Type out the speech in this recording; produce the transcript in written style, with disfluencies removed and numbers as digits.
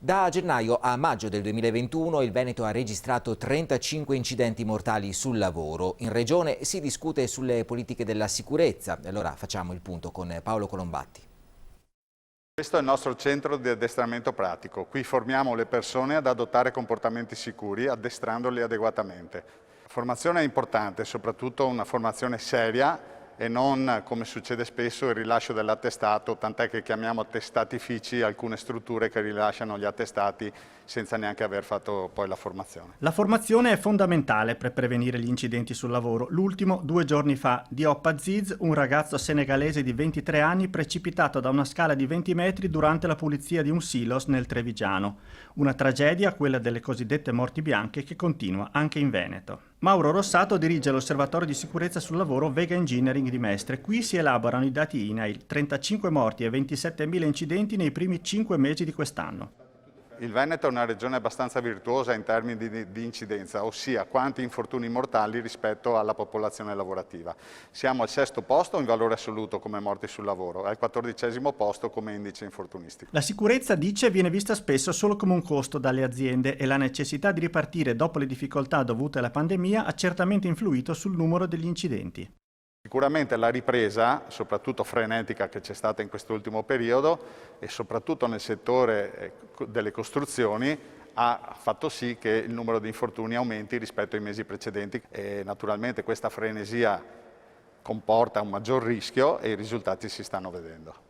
Da gennaio a maggio del 2021 il Veneto ha registrato 35 incidenti mortali sul lavoro. In regione si discute sulle politiche della sicurezza. Allora facciamo il punto con Paolo Colombatti. Questo è il nostro centro di addestramento pratico. Qui formiamo le persone ad adottare comportamenti sicuri, addestrandoli adeguatamente. La formazione è importante, soprattutto una formazione seria e non, come succede spesso, il rilascio dell'attestato, tant'è che chiamiamo attestatifici alcune strutture che rilasciano gli attestati senza neanche aver fatto poi la formazione. La formazione è fondamentale per prevenire gli incidenti sul lavoro. L'ultimo 2 giorni fa, Diop Aziz, un ragazzo senegalese di 23 anni precipitato da una scala di 20 metri durante la pulizia di un silos nel Trevigiano. Una tragedia, quella delle cosiddette morti bianche, che continua anche in Veneto. Mauro Rossato dirige l'Osservatorio di sicurezza sul lavoro Vega Engineering di Mestre. Qui si elaborano i dati INAIL, 35 morti e 27.000 incidenti nei primi 5 mesi di quest'anno. Il Veneto è una regione abbastanza virtuosa in termini di incidenza, ossia quanti infortuni mortali rispetto alla popolazione lavorativa. Siamo al 6° posto in valore assoluto come morti sul lavoro e al 14° posto come indice infortunistico. La sicurezza, dice, viene vista spesso solo come un costo dalle aziende e la necessità di ripartire dopo le difficoltà dovute alla pandemia ha certamente influito sul numero degli incidenti. Sicuramente la ripresa, soprattutto frenetica, che c'è stata in quest'ultimo periodo e soprattutto nel settore delle costruzioni ha fatto sì che il numero di infortuni aumenti rispetto ai mesi precedenti e naturalmente questa frenesia comporta un maggior rischio e i risultati si stanno vedendo.